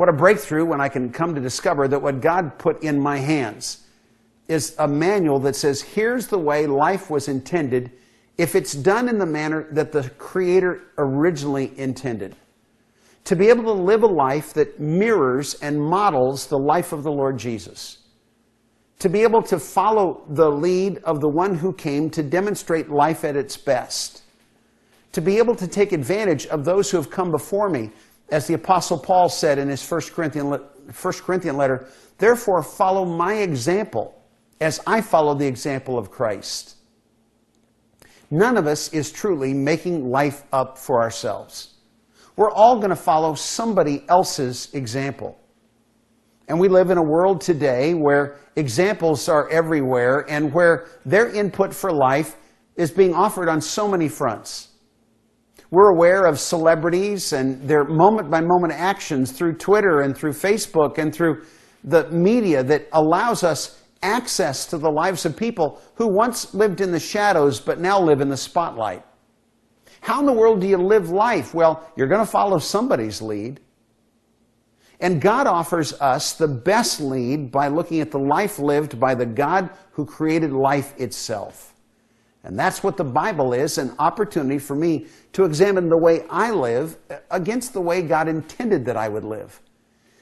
What a breakthrough when I can come to discover that what God put in my hands is a manual that says, here's the way life was intended if it's done in the manner that the Creator originally intended. To be able to live a life that mirrors and models the life of the Lord Jesus. To be able to follow the lead of the one who came to demonstrate life at its best. To be able to take advantage of those who have come before me, as the Apostle Paul said in his 1 Corinthian letter, therefore follow my example as I follow the example of Christ. None of us is truly making life up for ourselves. We're all going to follow somebody else's example. And we live in a world today where examples are everywhere and where their input for life is being offered on so many fronts. We're aware of celebrities and their moment-by-moment actions through Twitter and through Facebook and through the media that allows us access to the lives of people who once lived in the shadows but now live in the spotlight. How in the world do you live life? Well, you're going to follow somebody's lead. And God offers us the best lead by looking at the life lived by the God who created life itself. And that's what the Bible is, an opportunity for me to examine the way I live against the way God intended that I would live.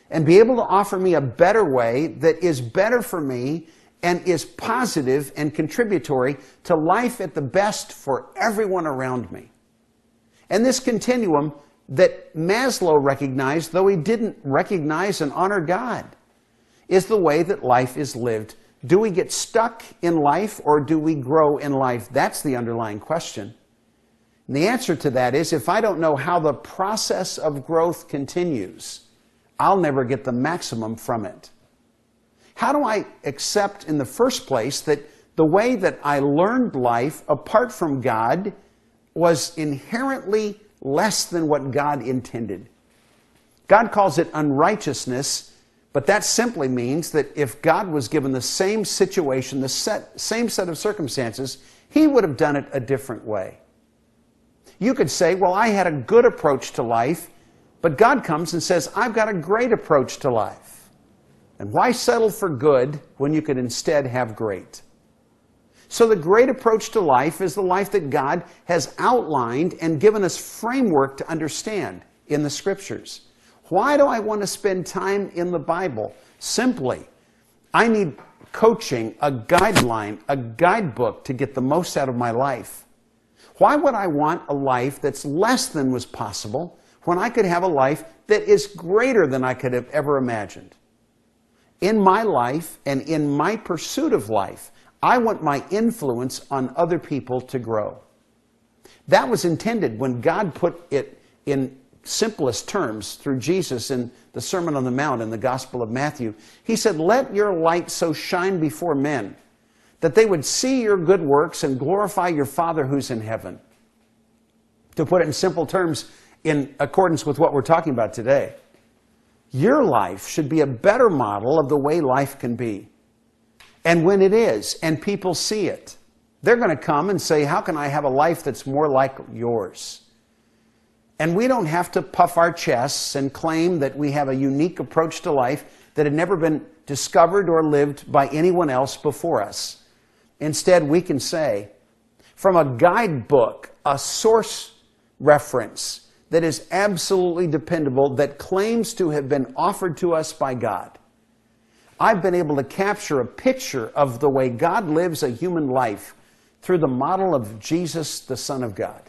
And be able to offer me a better way that is better for me and is positive and contributory to life at the best for everyone around me. And this continuum that Maslow recognized, though he didn't recognize and honor God, is the way that life is lived. Do we get stuck in life or do we grow in life? That's the underlying question. And the answer to that is, if I don't know how the process of growth continues, I'll never get the maximum from it. How do I accept in the first place that the way that I learned life apart from God was inherently less than what God intended? God calls it unrighteousness, but that simply means that if God was given the same situation, the same set of circumstances, He would have done it a different way. You could say, well, I had a good approach to life, but God comes and says, I've got a great approach to life. And why settle for good when you could instead have great? So the great approach to life is the life that God has outlined and given us framework to understand in the Scriptures. Why do I want to spend time in the Bible? Simply, I need coaching, a guideline, a guidebook to get the most out of my life. Why would I want a life that's less than was possible when I could have a life that is greater than I could have ever imagined? In my life and in my pursuit of life, I want my influence on other people to grow. That was intended when God put it in simplest terms through Jesus in the Sermon on the Mount in the Gospel of Matthew. He said, let your light so shine before men that they would see your good works and glorify your Father who's in heaven. To put it in simple terms, in accordance with what we're talking about today, your life should be a better model of the way life can be. And when it is, and people see it, they're going to come and say, how can I have a life that's more like yours? And we don't have to puff our chests and claim that we have a unique approach to life that had never been discovered or lived by anyone else before us. Instead, we can say, from a guidebook, a source reference that is absolutely dependable, that claims to have been offered to us by God, I've been able to capture a picture of the way God lives a human life through the model of Jesus, the Son of God.